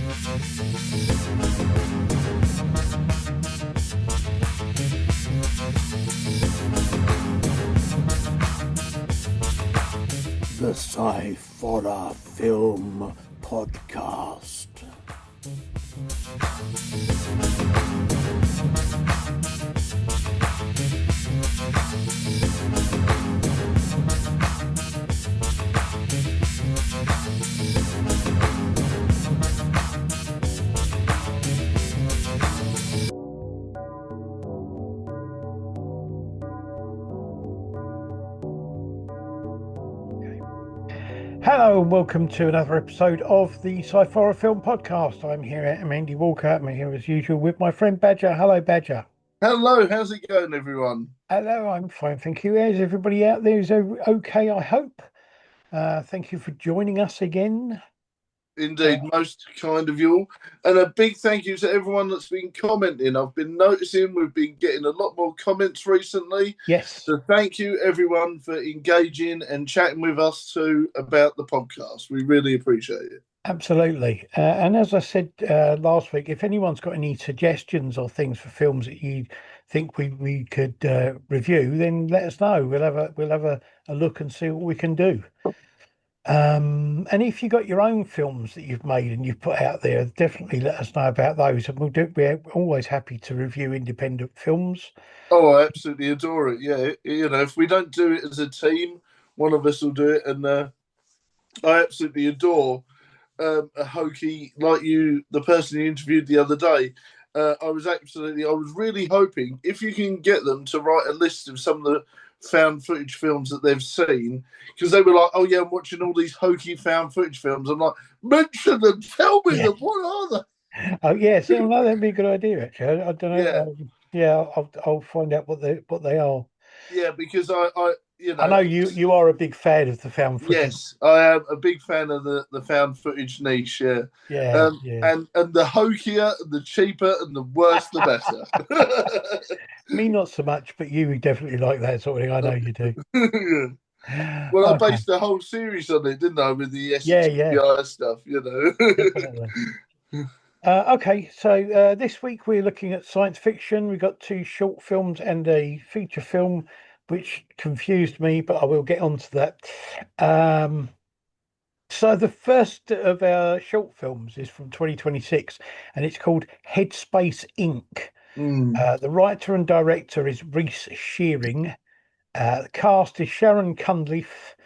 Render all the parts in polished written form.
The Sciforror Film Podcast. Hello and welcome to another episode of the Sciforror Film Podcast. I'm here at Andy Walker. I'm here as usual with my friend Badger. Hello, Badger. Hello, how's it going, everyone? Hello, I'm fine, thank you. Is everybody out there is okay, I hope? Thank you for joining us again. Indeed, most kind of you all. And a big thank you to everyone that's been commenting. I've been noticing we've been getting a lot more comments recently. Yes. So thank you, everyone, for engaging and chatting with us too about the podcast. We really appreciate it. Absolutely. And as I said last week, if anyone's got any suggestions or things for films that you think we could review, then let us know. We'll have a look and see what we can do. And if you've got your own films that you've made and you've put out there, definitely let us know about those. And we're always happy to review independent films. Oh, I absolutely adore it. Yeah, you know, if we don't do it as a team, one of us will do it. And I absolutely adore a hokey like you, the person you interviewed the other day. I was really hoping if you can get them to write a list of some of the found footage films that they've seen, because they were like, oh yeah, I'm watching all these hokey found footage films. I'm like, mention them, tell me them, what are they? Oh yes, yeah, no, that'd be a good idea actually. I don't know. Yeah, I'll find out what they are. Yeah, because I you know, I know you are a big fan of the found footage. Yes, I am a big fan of the found footage niche. Yeah. And the hokier, the cheaper, and the worse, the better. Me, not so much, but you definitely like that sort of thing. I know you do. Well, I based the whole series on it, didn't I? With the STI stuff, you know. Definitely. Okay, so this week we're looking at science fiction. We've got 2 short films and a feature film, which confused me, but I will get onto that. So the first of our short films is from 2026, and it's called Headspace Inc. The writer and director is Reece Shearing. The cast is Sharon Cunliffe,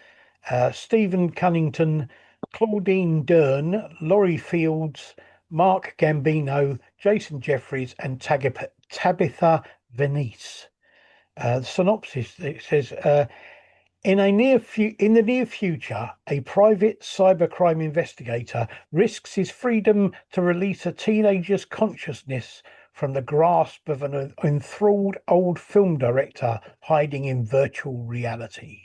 Stephen Cunnington, Claudine Dern, Laurie Fields, Mark Gambino, Jason Jeffries, and Tabitha Venice. The synopsis, it says, in the near future, a private cybercrime investigator risks his freedom to release a teenager's consciousness from the grasp of an enthralled old film director hiding in virtual reality.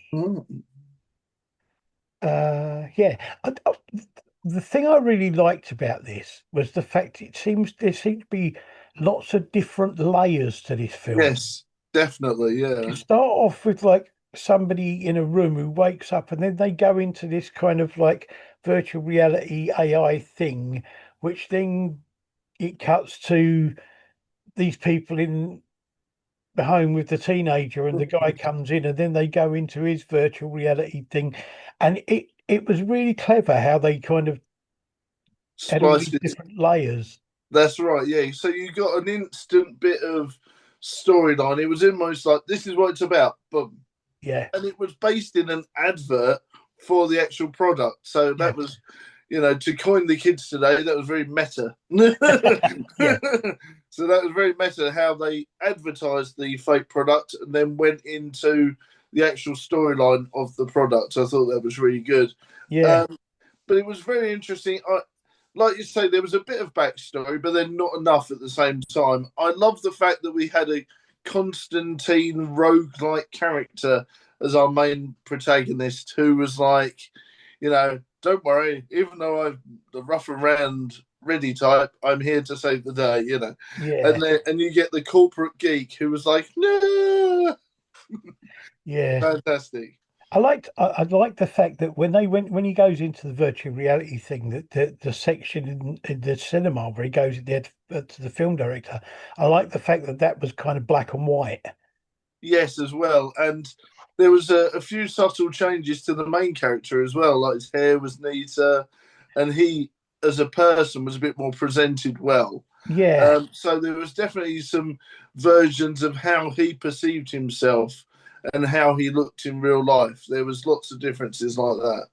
The thing I really liked about this was the fact there seemed to be lots of different layers to this film. Yes, definitely, yeah. You start off with like somebody in a room who wakes up, and then they go into this kind of like virtual reality AI thing, which then it cuts to these people in the home with the teenager, and the guy comes in, and then they go into his virtual reality thing, and it was really clever how they kind of had all these different layers. That's right, yeah. So you got an instant bit of storyline. It was almost like, this is what it's about, boom. Yeah. And it was based in an advert for the actual product. So that was, you know, to coin the kids today, that was very meta. So that was very meta how they advertised the fake product and then went into the actual storyline of the product. I thought that was really good. Yeah. But it was very interesting. Like you say, there was a bit of backstory, but then not enough at the same time. I love the fact that we had a Constantine rogue-like character as our main protagonist, who was like, you know, don't worry, even though I'm the rough around ready type, I'm here to save the day, you know. Yeah. And you get the corporate geek who was like, no. Yeah. Fantastic. I liked the fact that when he goes into the virtual reality thing, that the section in the cinema where he goes there to the film director, I like the fact that that was kind of black and white. Yes, as well. And there was a few subtle changes to the main character as well. Like his hair was neater, and he, as a person, was a bit more presented well. Yeah, So there was definitely some versions of how he perceived himself and how he looked in real life. There was lots of differences like that.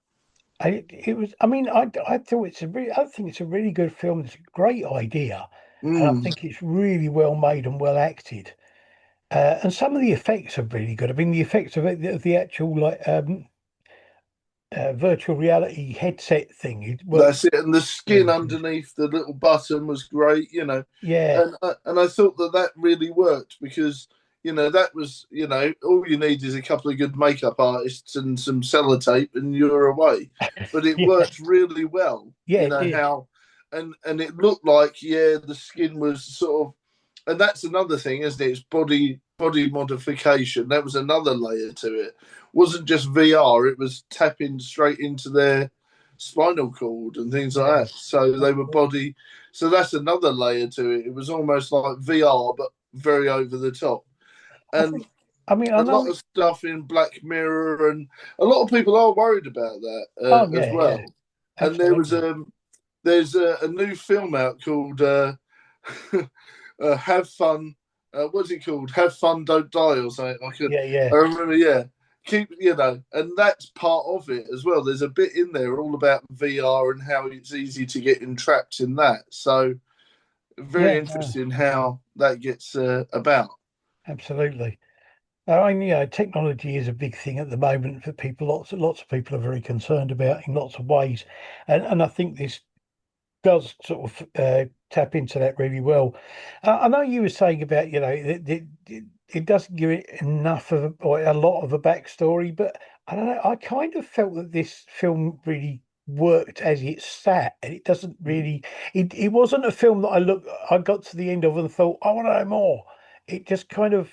it was. I mean, I thought I think it's a really good film. It's a great idea, and I Mm, think it's really well made and well acted. And some of the effects are really good. I mean, the effects of the actual virtual reality headset thing, it works that's it. And the skin really good. underneath the little button was great, Yeah, and I thought that that really worked because that was all you need is a couple of good makeup artists and some sellotape and you're away. But it yeah, worked really well. yeah, You it know did. how, and it looked like the skin was sort of, and that's another thing, isn't it? It's body modification. That was another layer to it. It wasn't just VR. It was tapping straight into their spinal cord and things like Yeah, that. So they were absolutely. body. So that's another layer to it. It was almost like VR, but very over the top. I And think. I mean, I a lot know. of stuff in Black Mirror, and a lot of people are worried about that Oh as yeah, yeah, well. And absolutely. there's a new film out called Have Fun. What's it called? Have Fun, Don't Die, or something. Yeah, yeah. I remember, yeah. Keep, and that's part of it as well. There's a bit in there all about VR and how it's easy to get entrapped in that. So, very Yeah, no, interesting how that gets about. absolutely. I mean, technology is a big thing at the moment for people. Lots of people are very concerned about in lots of ways, and I think this does sort of tap into that really well. I know you were saying about it doesn't give it enough of or a lot of a backstory, but I don't know. I kind of felt that this film really worked as it sat, and it doesn't really. It wasn't a film that I got to the end of and thought I want to know more. It just kind of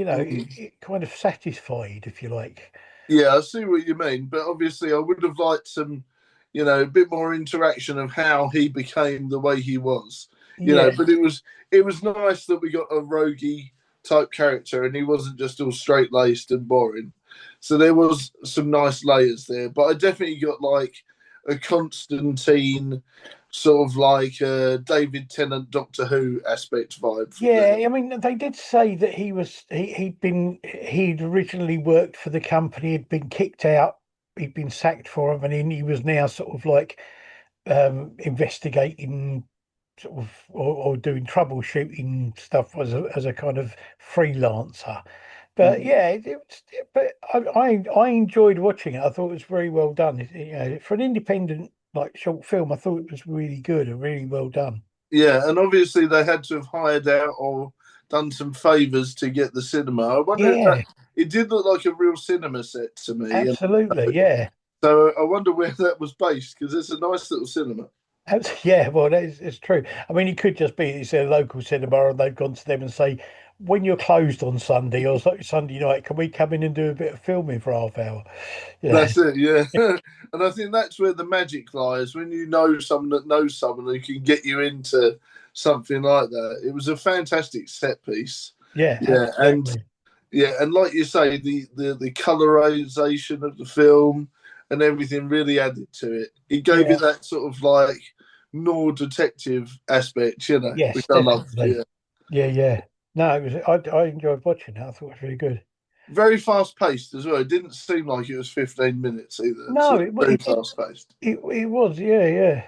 Mm. it kind of satisfied, if you like. Yeah, I see what you mean, but obviously, I would have liked some, a bit more interaction of how he became the way he was. Yeah, But it was nice that we got a roguey type character, and he wasn't just all straight laced and boring. So there was some nice layers there, but I definitely got like a Constantine sort of like a David Tennant Doctor Who aspect vibe from there. yeah, I mean, they did say that he'd originally worked for the company, had been kicked out, he'd been sacked for him, and he was now sort of like investigating sort of or doing troubleshooting stuff as a kind of freelancer. But Mm. yeah, but I enjoyed watching it. I thought it was very well done. For an independent like short film, I thought it was really good and really well done. Yeah, and obviously they had to have hired out or done some favors to get the cinema. I wonder if that Yeah, it did look like a real cinema set to me. And absolutely. Yeah. so I wonder where that was based because it's a nice little cinema. Yeah, well, it's true. I mean, it could just be it's a local cinema and they've gone to them and say, when you're closed on Sunday or Sunday night, can we come in and do a bit of filming for half hour? Yeah, That's it, yeah. And I think that's where the magic lies when you know someone that knows someone who can get you into something like that. It was a fantastic set piece. yeah, Yeah, and absolutely. yeah, and like you say, the colorization of the film and everything really added to it. It gave Yeah, it that sort of like noir detective aspect, which yes, I loved. Yeah, definitely. Yeah, yeah. No, it was. I enjoyed watching it. I thought it was really good. very fast paced as well. It didn't seem like it was 15 minutes either. So No, very fast paced. it was. Yeah, yeah.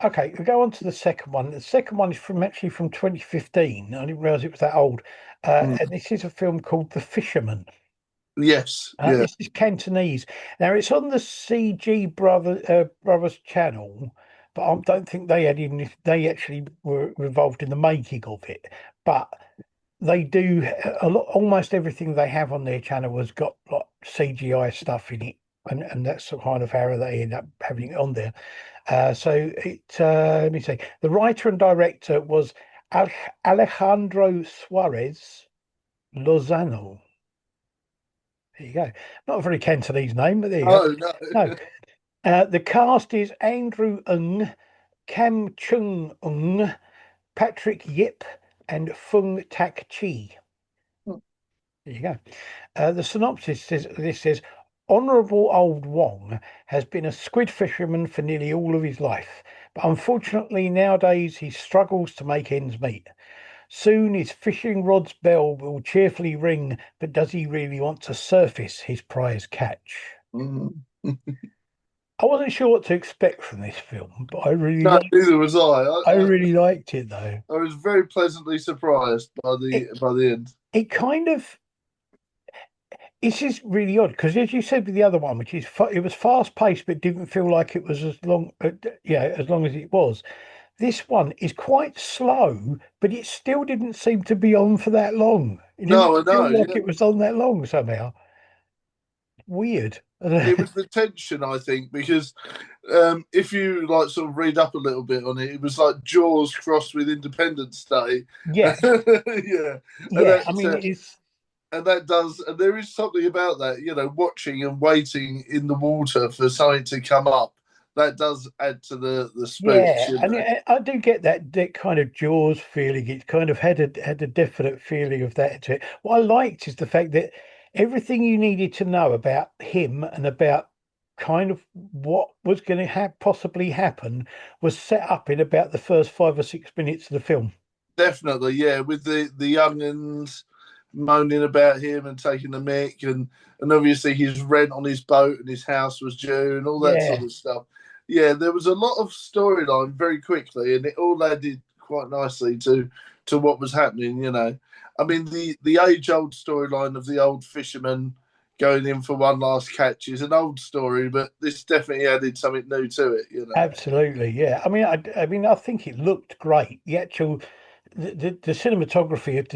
Okay, we go on to the second one. The second one is actually from 2015. I didn't realize it was that old. And Mm. this is a film called The Fisherman. Yes, yeah. This is Cantonese. Now it's on the Brothers channel, but I don't think they actually were involved in the making of it. But they do a lot. Almost everything they have on their channel has got like CGI stuff in it, and that's the kind of how they end up having it on there. Let me see. The writer and director was Al Alejandro Suarez Lozano. There you go. Not a very Cantonese name, but there you go. Oh no. No. The cast is Andrew Ng, Kam Chung Ng, Patrick Yip, and Fung Tak Chi. There you go. The synopsis says this says Honourable Old Wong has been a squid fisherman for nearly all of his life, but unfortunately nowadays he struggles to make ends meet. Soon his fishing rod's bell will cheerfully ring, but does he really want to surface his prize catch? Mm. I wasn't sure what to expect from this film, but No, neither was I. I really liked it though. I was very pleasantly surprised It by the end. it kind of this is really odd because, as you said with the other one, which is it was fast paced, but didn't feel like it was as long, as long as it was. This one is quite slow, but it still didn't seem to be on for that long. It didn't No, I know. feel like Yeah. it was on that long somehow. Weird. It was the tension, I think, because if you like sort of read up a little bit on it, it was like Jaws crossed with Independence Day. Yeah, Yeah, and yeah. I mean, it's that does, and there is something about that, watching and waiting in the water for something to come up. That does add to the spooks, yeah, and I do get that kind of Jaws feeling. It kind of had a definite feeling of that to it. What I liked is the fact that everything you needed to know about him and about kind of what was going to possibly happen was set up in about the first 5 or 6 minutes of the film. Definitely, yeah, with the young'uns moaning about him and taking the mick, and obviously his rent on his boat and his house was due and all that Yeah, sort of stuff. Yeah, there was a lot of storyline very quickly, and it all added quite nicely to what was happening. I mean the age old storyline of the old fisherman going in for one last catch is an old story, but this definitely added something new to it. absolutely. Yeah, I mean, I think it looked great. The actual the cinematography of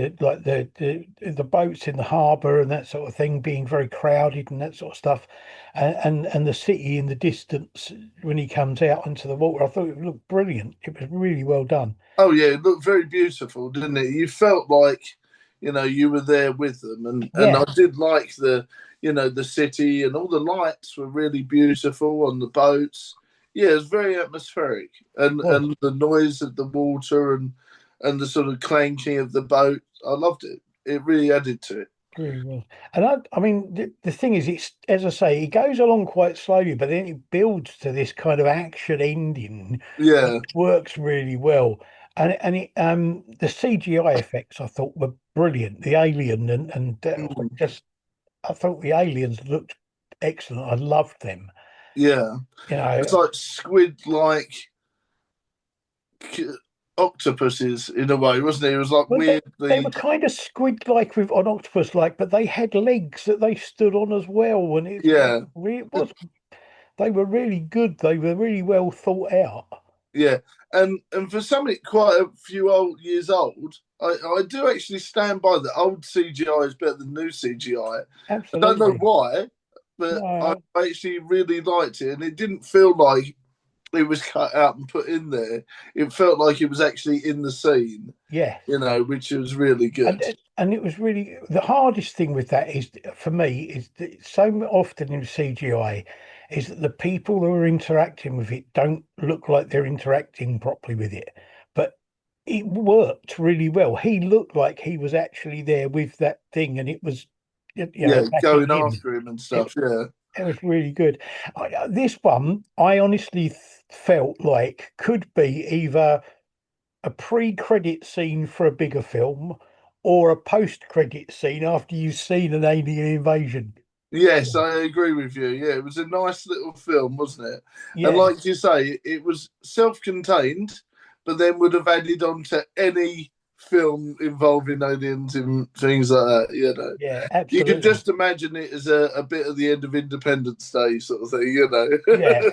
the boats in the harbour and that sort of thing being very crowded and that sort of stuff, and the city in the distance when he comes out into the water, I thought it looked brilliant. It was really well done. Oh yeah, it looked very beautiful, didn't it? You felt like, you were there with them, and Yeah, I did like the city, and all the lights were really beautiful on the boats. Yeah, it was very atmospheric, and it was. the noise of the water and the sort of clanking of the boat. I loved it. It really added to it. Really was. And I mean, the thing is, it's as I say, it goes along quite slowly, but then it builds to this kind of action ending, which Yeah. works really well. And the CGI effects I thought were brilliant. The alien and Mm. just I thought the aliens looked excellent. I loved them. Yeah. You It's know, like squid like octopuses in a way, wasn't it? It was like well, they were weirdly. kind of squid-like with an octopus-like, but they had legs that they stood on as well. And Yeah. it was they were really good. They were really well thought out. Yeah, and for something quite a few old years old, I do actually stand by that old CGI is better than new CGI. I don't know Absolutely. why, but I No, actually really liked it, and it didn't feel like it was cut out and put in there. It felt like it was actually in the scene, yeah. which was really And good. and it was really the hardest thing with that is for me is that so often in CGI is that the people who are interacting with it don't look like they're interacting properly with it. But it worked really well. He looked like he was actually there with that thing, and it was, Yeah, backing going him. after him and It, stuff. Yeah, it was really good. This one, I honestly felt like could be either a pre-credit scene for a bigger film or a post-credit scene after you've seen an alien invasion. yes, I agree with you. Yeah, it was a nice little film, wasn't it? And Yeah, like you say, it was self-contained, but then would have added on to any film involving aliens and things like that. yeah, You could absolutely. just imagine it as a bit of the end of Independence Day sort of thing. Yeah,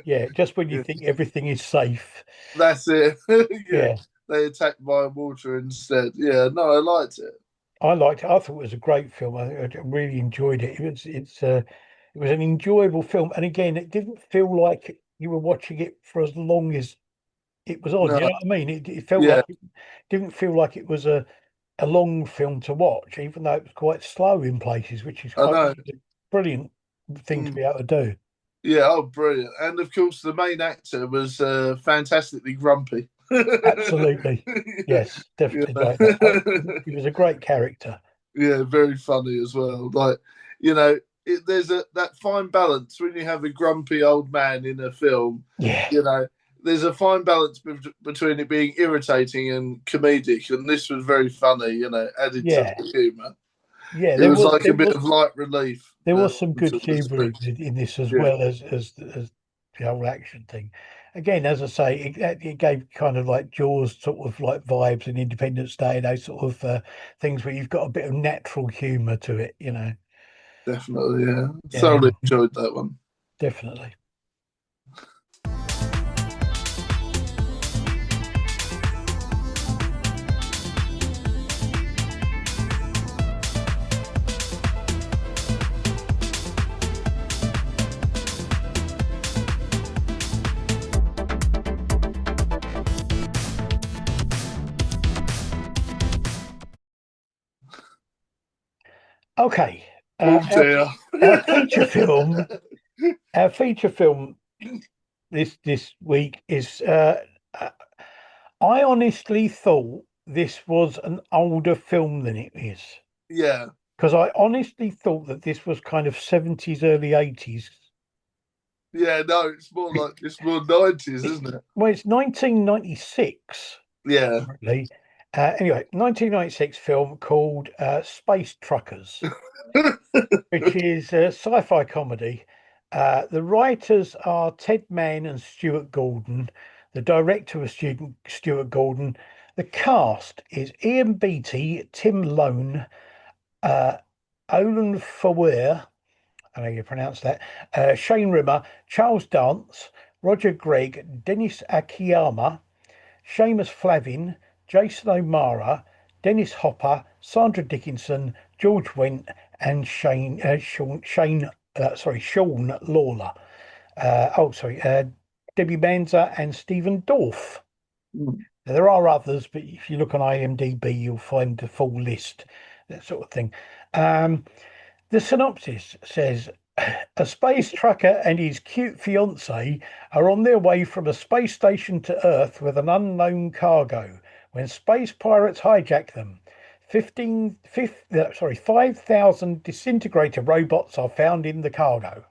yeah. Just when you think everything is safe. That's it. Yeah, Yeah, they attacked by water instead. Yeah, no, I liked it. I liked it. I thought it was a great film. I really enjoyed it. It was an enjoyable film. And again, it didn't feel like you were watching it for as long as it was on. No, You know what I mean? It felt yeah, like it didn't feel like it was a a long film to watch, even though it was quite slow in places, which is I quite know. a brilliant thing to Mm. be able to do. Yeah, oh, brilliant. And of course, the main actor was fantastically grumpy. Absolutely. Yes, definitely like that. He was a great character. Yeah, very funny as well. Like, there's that fine balance when you have a grumpy old man in a film. Yeah. You know, there's a fine balance between it being irritating and comedic, and this was very funny. Added to Yeah. the humour. Yeah. It was like a bit of light relief. There was some good To the humour speech. in this as Yeah, well as the whole action thing. Again, as I say, it gave kind of like Jaws sort of like vibes and Independence Day, those sort of things where you've got a bit of natural humour to it. definitely. Yeah, Yeah, thoroughly enjoyed that one. definitely. Okay. Oh dear. Our feature film, our feature film this week is I honestly thought this was an older film than it is. Yeah. Because I honestly thought that this was kind of 70s, early 80s. Yeah, no, it's more 90s, isn't it? Well, it's 1996, Yeah. really. Anyway, 1996 film called Space Truckers, which is a sci-fi comedy. The writers are Ted Mann and Stuart Gordon. The director was Stuart Gordon. The cast is Ian Beattie, Tim Lone, uh, Olin Faware, I know you pronounce that, Shane Rimmer, Charles Dance, Roger Gregg, Dennis Akiyama, Seamus Flavin, Jason O'Mara, Dennis Hopper, Sandra Dickinson, George Wendt, and Sean Lawler. Debbie Manza and Stephen Dorff. Mm. Now, there are others, but if you look on IMDb, you'll find the full list, that sort of thing. The synopsis says a space trucker and his cute fiancée are on their way from a space station to Earth with an unknown cargo when space pirates hijack them. 5,000 disintegrator robots are found in the cargo.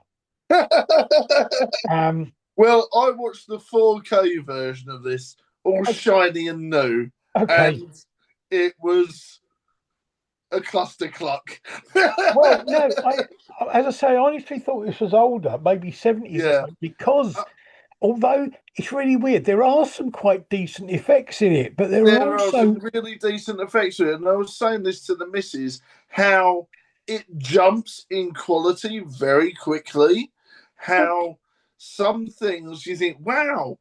Um, Well, I watched the 4K version of this, all shiny and new, okay. and it was a cluster cluck. Well, no, as I say, I honestly thought this was older, maybe 70s or Yeah. something, because although it's really weird, there are some quite decent effects in it, but there are There are also some really decent effects with it. And I was saying this to the missus, how it jumps in quality very quickly, how some things you think, wow,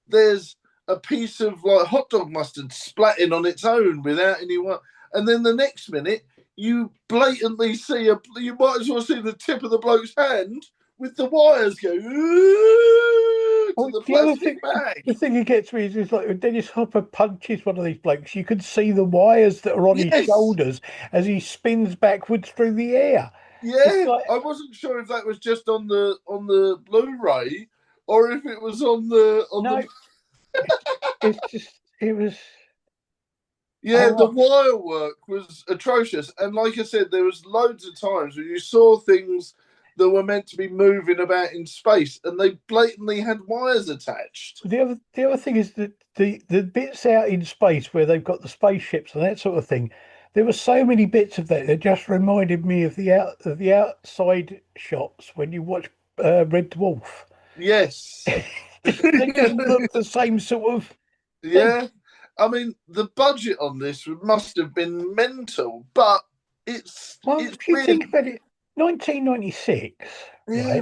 there's a piece of like hot dog mustard splatting on its own without anyone. And then the next minute, you blatantly see you might as well see the tip of the bloke's hand with the wires go to the plastic bag. the thing that gets me is like when Dennis Hopper punches one of these blokes, you can see the wires that are on his Yes. shoulders as he spins backwards through the air. It's Yeah, like, I wasn't sure if that was just on the Blu-ray or if it was on the. no, it's just it was. Yeah, the Oh, wire work was atrocious, and like I said, there was loads of times where you saw things that were meant to be moving about in space, and they blatantly had wires attached. the other thing is that the bits out in space where they've got the spaceships and that sort of thing. There were so many bits of that just reminded me of the outside shots when you watch Red Dwarf. Yes. They just look the same sort of thing. Yeah, I mean the budget on this must have been mental, but Well, it's if you weird. think about it, 1996, right? Yeah,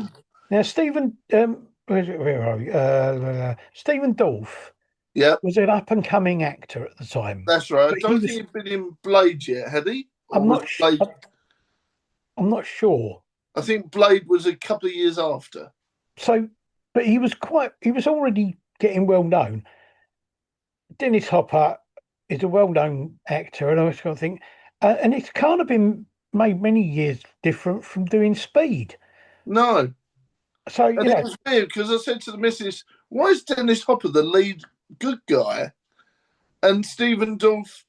Now, where are we? Stephen Dorff yeah, was an up and coming actor at the time, that's right. I but he don't think was. he'd been in Blade yet, had he? Or I'm was not. Blade? I'm not sure. I think Blade was a couple of years after. So, but he was quite. He was already getting well known. Dennis Hopper, is a well-known actor, and I was kind of think, and it's kind of been made many years different from doing Speed. No, So and it was weird because I said to the missus, "Why is Dennis Hopper the lead good guy and Stephen Dorff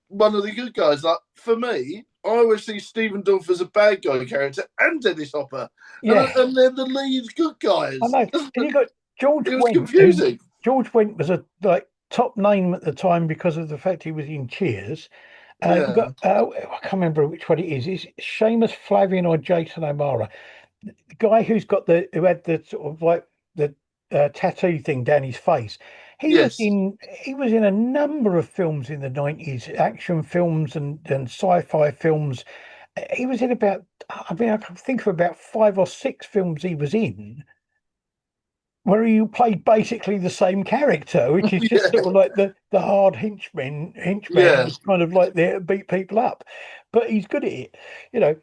one of the good guys?" Like for me, I always see Stephen Dorff as a bad guy character and Dennis Hopper, yeah, and they're the lead good I guys. know. And you got George It was Wendt, who confusing. George Wendt was a like top name at the time because of the fact he was in Cheers. You got Yeah. I can't remember which one it is. Is it Seamus Flavian or Jason O'Mara? The guy who had the sort of like the tattoo thing down his face. Yes. He was in a number of films in the 90s, action films and sci-fi films. He was in about, I mean, I can think of about 5 or 6 films he was in where he played basically the same character, which is just Yeah. sort of like the hard henchman Yeah. who's kind of like there to beat people up. But he's good at it, you know.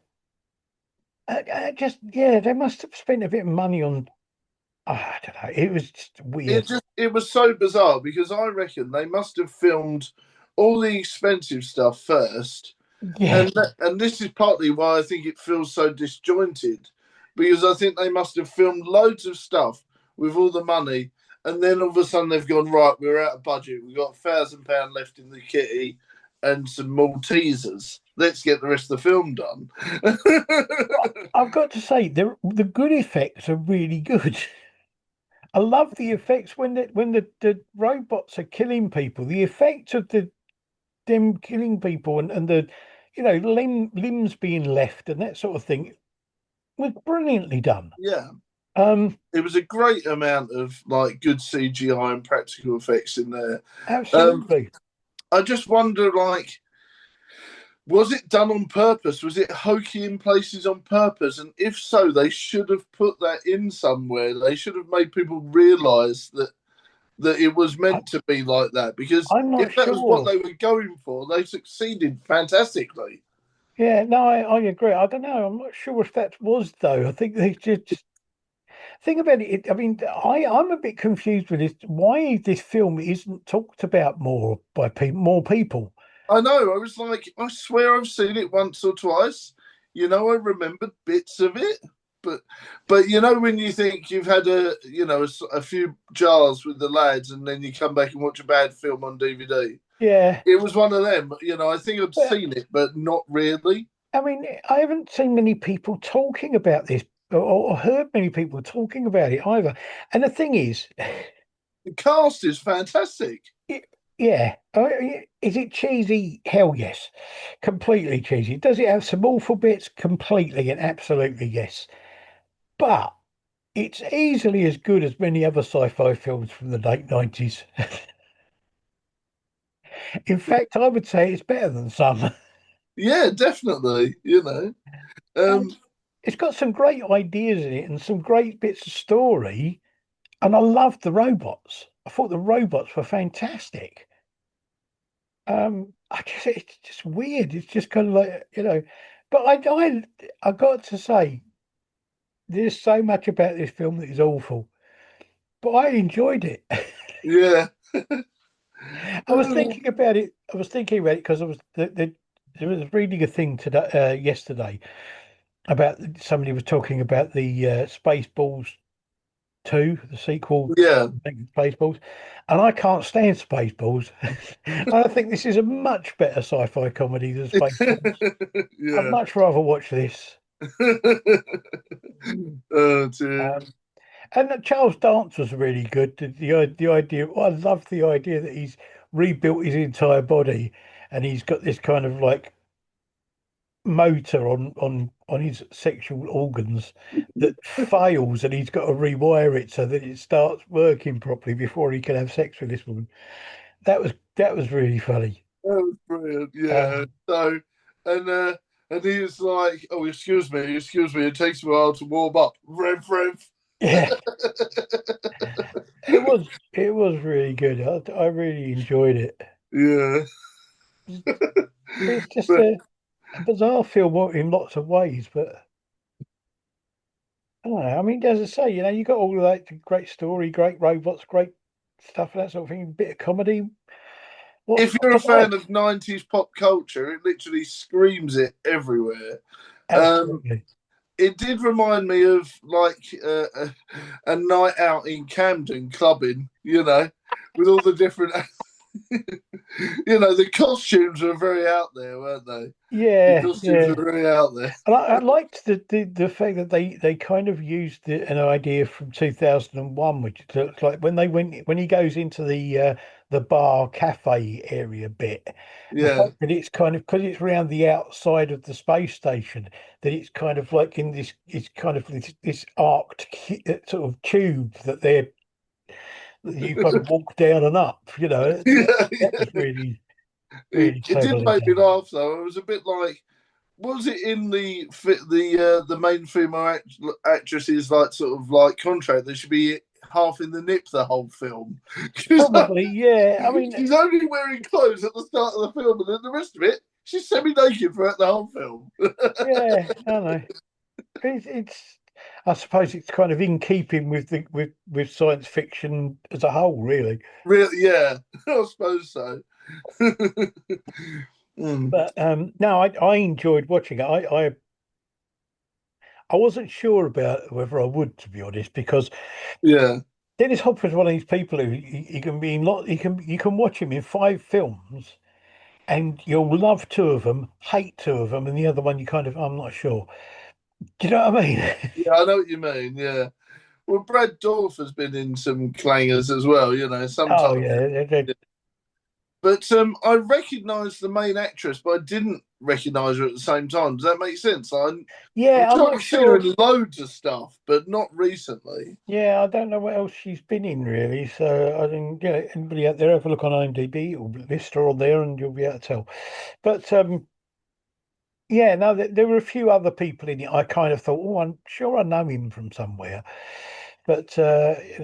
Yeah, they must have spent a bit of money on. I don't know. It was just weird. It was so bizarre because I reckon they must have filmed all the expensive stuff first, Yeah, and this is partly why I think it feels so disjointed, because I think they must have filmed loads of stuff with all the money, and then all of a sudden they've gone, right, we're out of budget, we've got £1,000 left in the kitty and some Maltesers. Let's get the rest of the film done. I've got to say the good effects are really good. I love the effects when the robots are killing people. The effect of them killing people and the limbs being left and that sort of thing was brilliantly done. Yeah. Um, It was a great amount of like good CGI and practical effects in there. Um, Absolutely. I just wonder, like, was it done on purpose? Was it hokey in places on purpose? And if so, they should have put that in somewhere. They should have made people realise that it was I, meant to be like that. Because I'm if not that was what sure. they were going for, they succeeded fantastically. Yeah, no, I agree. I don't know. I'm not sure if that was though. I think they just think about it. I mean, I'm a bit confused with this. Why this film isn't talked about more by more people? I know. I was like, I swear I've seen it once or twice. I remembered bits of it, but when you think you've had a few jars with the lads, and then you come back and watch a bad film on DVD. Yeah, It was one of them. I think I'd but seen it, but not really. I mean, I haven't seen many people talking about this or heard many people talking about it either. And the thing is, The cast is fantastic. it, yeah, is it cheesy? Hell yes, completely cheesy. Does it have some awful bits? Completely and absolutely yes. But it's easily as good as many other sci-fi films from the late 90s. In fact, I would say it's better than some. Yeah, definitely. And Um, it's got some great ideas in it and some great bits of story. And I loved the robots. I thought the robots were fantastic. It's just weird. It's just kind of like, but I got to say, there's so much about this film that is awful, but I enjoyed it. yeah. I was thinking about it. I was thinking about it because I was reading a thing today, yesterday, about somebody was talking about the Spaceballs 2, the sequel, Yeah. I think Spaceballs, and I can't stand Spaceballs. I think this is a much better sci-fi comedy than Spaceballs. I'd Yeah. much rather watch this. Oh dear. Um, and Charles Dance was really good. The idea, I love the idea that he's rebuilt his entire body, and he's got this kind of like motor on his sexual organs that fails, and he's got to rewire it so that it starts working properly before he can have sex with this woman. That was really funny. That was brilliant. Yeah. Um, So, and uh, and he was like, "Oh, excuse me. It takes a while to warm up." Rev, rev. yeah, it was really good. I really enjoyed it. Yeah. It's just But a bizarre film in lots of ways, but I don't know. I mean, as I say, you got all of that great story, great robots, great stuff, that sort of thing, bit of comedy. if you're a fan of 90s pop culture, it literally screams it everywhere. Absolutely. It did remind me of like a night out in Camden clubbing, with all the different, the costumes were very out there, weren't they? The Yeah, costumes yeah. were very out there. And I liked the fact that they kind of used an idea from 2001, which looks like when he goes into the bar cafe area bit, the Yeah, fact that it's kind of because it's around the outside of the space station, that it's kind of like in this it's kind of this arced sort of tube that you kind of walk down and up. yeah, That was yeah. really It did cleverly make me done. laugh though. It was a bit like, was it in the main female actress's like sort of like contract that should be half in the nip the whole film? Because Probably, yeah. I mean, she's only wearing clothes at the start of the film, and then the rest of it she's semi-naked throughout the whole film. yeah, I know. It's I suppose it's kind of in keeping with with science fiction as a whole, really. Really, yeah, I suppose so. Mm, But no, I enjoyed watching it. I wasn't sure about whether I would, to be honest, because yeah. Dennis Hopper's one of these people who he can be in lot. You can watch him in 5 films, and you'll love two of them, hate two of them, and the other one you kind of I'm not sure. Do you know what I mean? Yeah, I know what you mean. Yeah. Well, Brad Dourif has been in some clangers as well. Oh Sometimes. yeah, But I recognised the main actress, but I didn't recognise her at the same time. Does that make sense? I'm yeah. I'm sure not I've seen her sure. in loads of stuff, but not recently. Yeah, I don't know what else she's been in really. So I think anybody out there have a look on IMDb or list her on there, and you'll be able to tell. But yeah, no, there were a few other people in it. I kind of thought, oh, I'm sure I know him from somewhere. But it's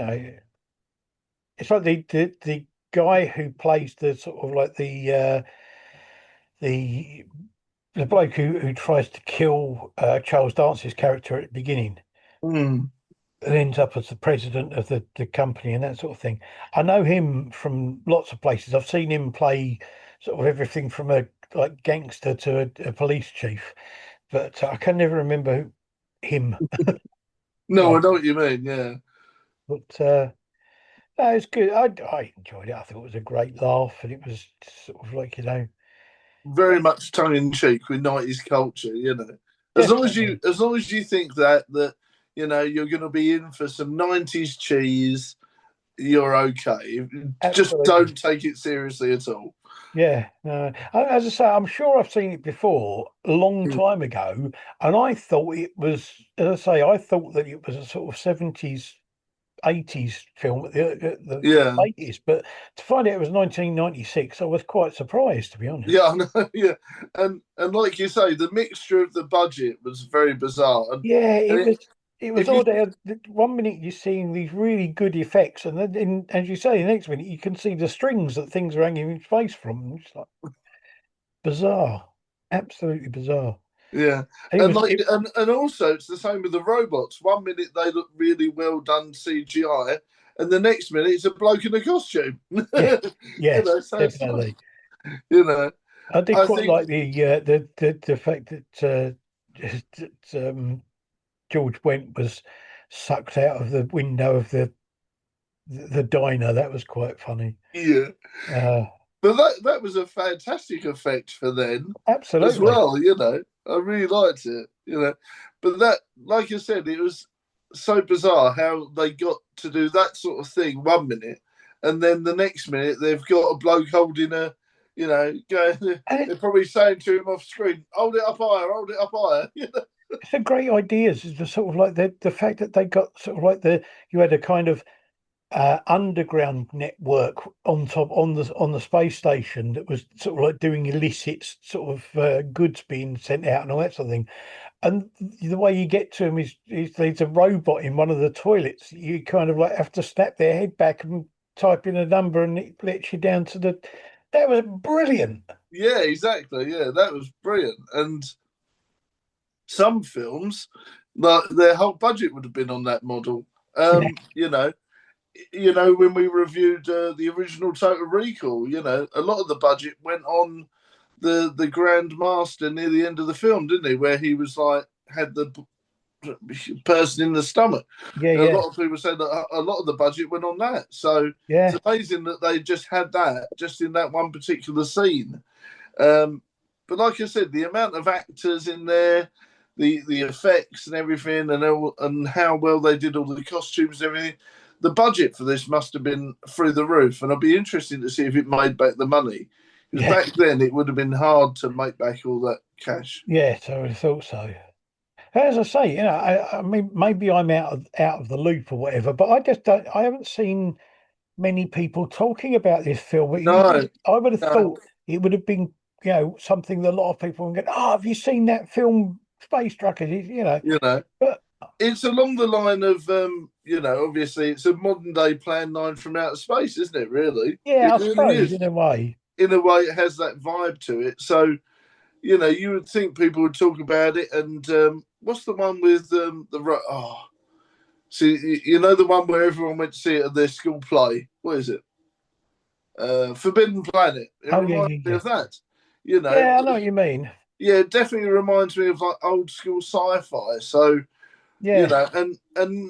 like the guy who plays the sort of like the the bloke who tries to kill Charles Dance's character at the beginning. Mm. And ends up as the president of the company and that sort of thing. I know him from lots of places. I've seen him play sort of everything from a like gangster to a police chief, but I can never remember him. No, Yeah, I know what you mean. Yeah, but no, it's good. I enjoyed it. I thought it was a great laugh, and it was sort of like very much tongue in cheek with nineties culture. definitely, As long as you think that you're going to be in for some nineties cheese, you're okay. Just absolutely. don't take it seriously at all. Yeah, no. As I say, I'm sure I've seen it before a long Mm. time ago, and I thought it was, as I say, I thought that it was a sort of 70s, 80s film at the Yeah, latest, but to find out it was 1996, I was quite surprised, to be honest. yeah, I know. Yeah, and like you say, the mixture of the budget was very bizarre. Yeah, And it was if you odd. 1 minute you're seeing these really good effects, and then as you say, the next minute you can see the strings that things are hanging in space from. It's like bizarre, absolutely bizarre. Yeah, And it and was, like, and also it's the same with the robots. 1 minute they look really well done CGI, and the next minute it's a bloke in a costume. yeah, yes, So it's like, definitely. you know, I did I quite think, like the fact that George Wendt was sucked out of the window of the diner. That was quite funny. yeah, Uh, but that was a fantastic effect for then as Absolutely. well. I really liked it. But that, like I said, it was so bizarre how they got to do that sort of thing 1 minute, and then the next minute they've got a bloke holding a, going. And They're probably saying to him off screen, "Hold it up higher, hold it up higher." it's a great ideas. It's the sort of like the fact that they got sort of like you had a kind of underground network on top on the space station that was sort of like doing illicit sort of goods being sent out and all that sort of thing. And the way you get to them is there's a robot in one of the toilets. You kind of like have to snap their head back and type in a number, and it lets you down to the. That was brilliant. Yeah, exactly. Yeah, that was brilliant. And some films, like their whole budget would have been on that model. Yeah, You know, when we reviewed the original Total Recall, a lot of the budget went on the Grand Master near the end of the film, didn't he? Where he was like had the person in the stomach. Yeah, And a yeah, lot of people said that a lot of the budget went on that. So it's yeah, amazing that they just had that just in that one particular scene. But like I said, the amount of actors in there, the effects and everything, and how well they did all the costumes and everything. The budget for this must have been through the roof, and I'll be interested to see if it made back the money. Because yeah, back then it would have been hard to make back all that cash. yeah. So I thought so. As I say, I mean, maybe I'm out of the loop or whatever, but I just don't. I haven't seen many people talking about this film. No, I would have no, thought it would have been, something that a lot of people would go, "Oh, have you seen that film, Space Truckers?" you know. But It's along the line of, obviously it's a modern day Plan 9 from outer space, isn't it? Really, yeah, it I really suppose is. in a way, In a way, it has that vibe to it. So, you would think people would talk about it. And what's the one with see, the one where everyone went to see it at their school play. What is it? Forbidden Planet. It oh yeah, reminds yeah, me yeah, of that. You know, yeah. I know what you mean. yeah, it definitely reminds me of like old school sci-fi. So Yeah, and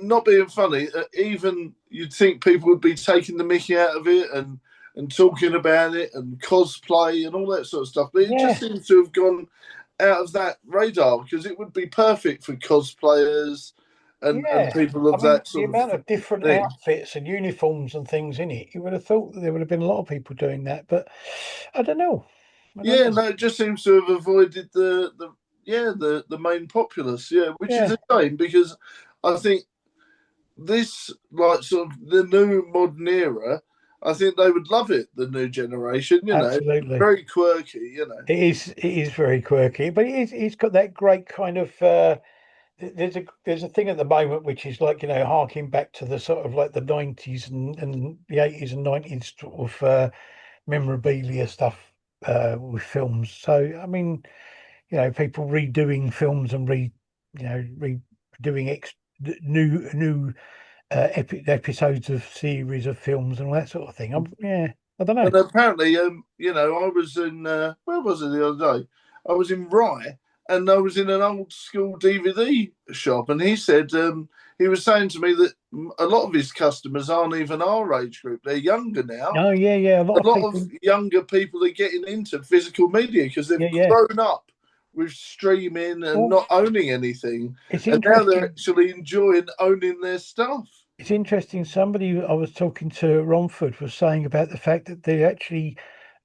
not being funny, even you'd think people would be taking the mickey out of it and talking about it and cosplay and all that sort of stuff. But it just yeah, seems to have gone out of that radar because it would be perfect for cosplayers and yeah. people I of mean, that the sort of amount of different thing. outfits and uniforms and things in it, you would have thought that there would have been a lot of people doing that, but I don't know. I don't Yeah, know. no, it just seems to have avoided the main populace. Yeah, which is Yeah, a shame because I think this like sort of the new modern era, I think they would love it. The new generation, absolutely. very quirky. It is very quirky, but it's got that great kind of there's a thing at the moment which is like, harking back to the sort of like the 90s and the 80s and 90s sort of memorabilia stuff with films. So I mean, people redoing films and redoing new episodes of series of films and all that sort of thing. Yeah, I don't know. And apparently, I was in where was it the other day? I was in Rye, and I was in an old school DVD shop, and he said he was saying to me that a lot of his customers aren't even our age group; they're younger now. Oh yeah, yeah. A lot A of lot of people. younger people are getting into physical media because they've Yeah, yeah. grown up with streaming and Well, not owning anything, it's and now they're interesting. actually enjoying owning their stuff. It's interesting. Somebody I was talking to, Romford, was saying about the fact that they actually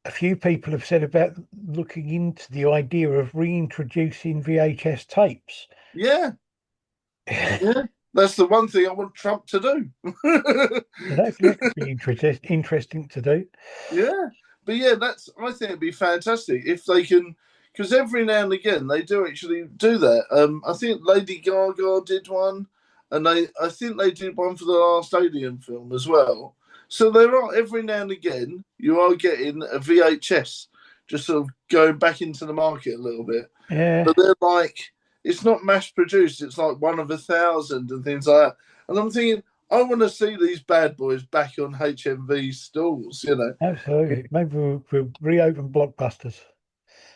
a few people have said about looking into the idea of reintroducing VHS tapes. Yeah, yeah, that's the one thing I want Trump to do. That could be interesting to do. Yeah, but yeah, I think it'd be fantastic if they can, because every now and again they do actually do that. I think Lady Gaga did one, and I think they did one for the last Alien film as well. So there are every now and again you are getting a VHS just sort of going back into the market a little bit, Yeah, but they're like it's not mass produced. It's like one of 1,000 and things like that. And I'm thinking, I want to see these bad boys back on HMV stalls. absolutely. Maybe we'll reopen Blockbusters.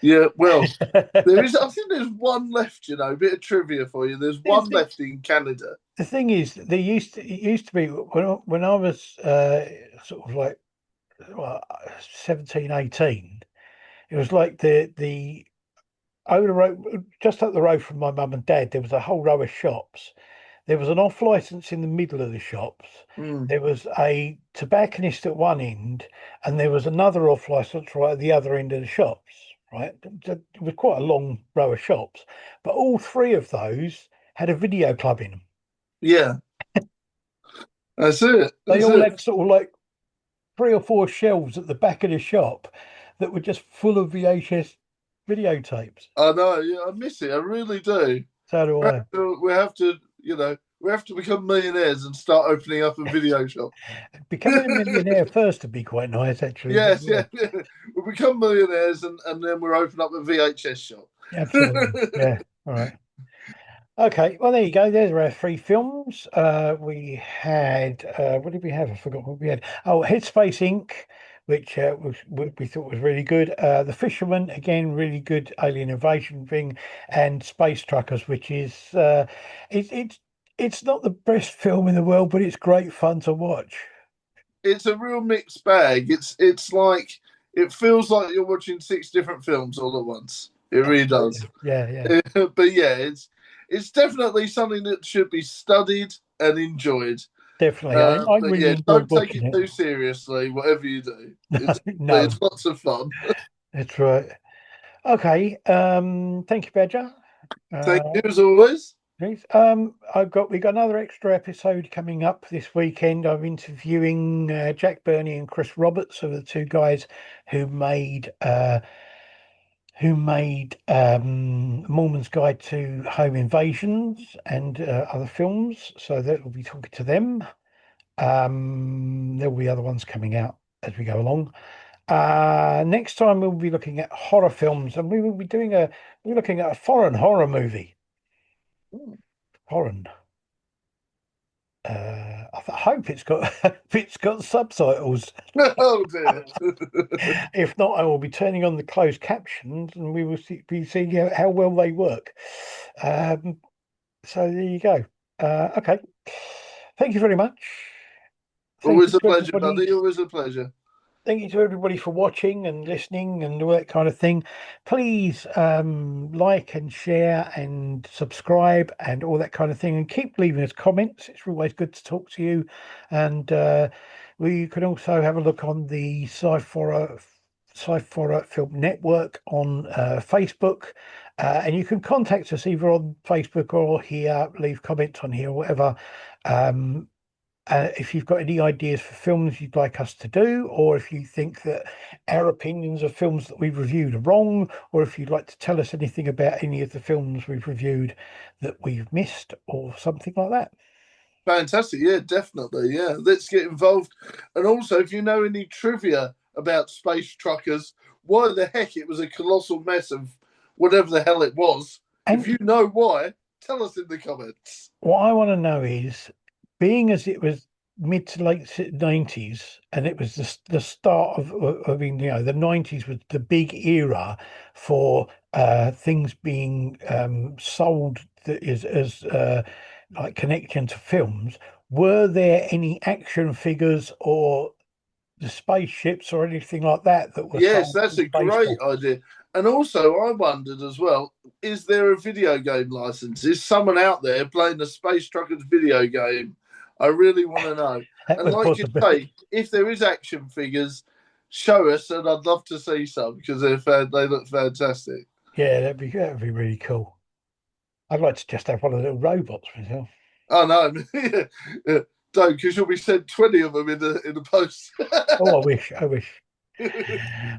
Yeah, well, there is. I think there's one left. A bit of trivia for you. There's The one thing, left in Canada. the thing is, it used to be when I was sort of like, well, 17, 18. It was like the over the road, just up the road from my mum and dad, there was a whole row of shops. There was an off license in the middle of the shops. Mm. There was a tobacconist at one end, and there was another off license right at the other end of the shops. Right, it was quite a long row of shops, but all three of those had a video club in them. Yeah, that's it. They That's all it. had sort of like three or four shelves at the back of the shop that were just full of VHS videotapes. I know. Yeah, I miss it. I really do. So do I. We have to become millionaires and start opening up a video shop. Becoming a millionaire first would be quite nice, actually. But Yes, yeah, yeah, yeah. We'll become millionaires and then we'll open up a VHS shop. absolutely. Yeah. All right. Okay, well, there you go. There's our three films. We had, what did we have? I forgot what we had. Oh, Headspace Inc., which we thought was really good. The Fisherman, again, really good alien invasion thing, and Space Truckers, which is it, it's it's not the best film in the world, but it's great fun to watch. It's a real mixed bag. It's like it feels like you're watching six different films all at once. It really does. Absolutely. Yeah, yeah, But yeah, it's definitely something that should be studied and enjoyed. definitely. I But really yeah, enjoyed don't take watching it it. too seriously, whatever you do. It's No, lots of fun. that's right. Okay. Thank you, Badger. Thank Uh, you as always. Please. We got another extra episode coming up this weekend. I'm interviewing Jack Burney and Chris Roberts, who are the two guys who made Mormon's Guide to Home Invasions and other films. So that we'll be talking to them. There will be other ones coming out as we go along. Next time we'll be looking at horror films, and we will be we're looking at a foreign horror movie. Foreign. I hope it's got subtitles. Oh dear. If not, I will be turning on the closed captions, and we will be seeing how well they work. Um, so there you go. Okay. Thank you very much. Thank you Always a to pleasure, everybody. buddy. Always a pleasure. Thank you to everybody for watching and listening and all that kind of thing. Please like and share and subscribe and all that kind of thing, and keep leaving us comments. It's always good to talk to you. And we can also have a look on the Sciforror Film Network on Facebook. And you can contact us either on Facebook or here, leave comments on here or whatever. If you've got any ideas for films you'd like us to do, or if you think that our opinions of films that we've reviewed are wrong, or if you'd like to tell us anything about any of the films we've reviewed that we've missed, or something like that. Fantastic. Yeah, definitely. Yeah, let's get involved. And also, if you know any trivia about space truckers, why the heck it was a colossal mess of whatever the hell it was, if And you know why, tell us in the comments. what I want to know is, being as it was mid to late 90s, and it was the start of, I mean, the 90s was the big era for things being sold that is as like connection to films. Were there any action figures or the spaceships or anything like that that were Yes, sold that's to a space great truckers? idea. And also, I wondered as well, is there a video game license? Is someone out there playing a Space Truckers video game? I really want to know. That And was a like you possibility. say, if there is action figures, show us, and I'd love to see some because they look fantastic. Yeah, that'd be really cool. I'd like to just have one of the little robots myself. Oh no, don't, because you'll be sent 20 of them in the post. Oh, I wish. I wish.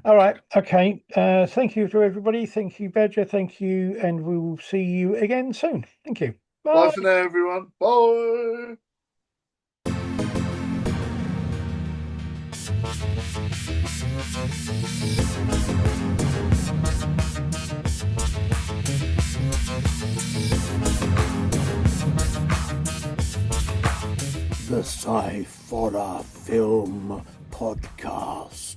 All right. Okay. Thank you to everybody. Thank you, Badger. Thank you. And we will see you again soon. Thank you. Bye Bye. for now, everyone. Bye. The Sciforror Film Podcast.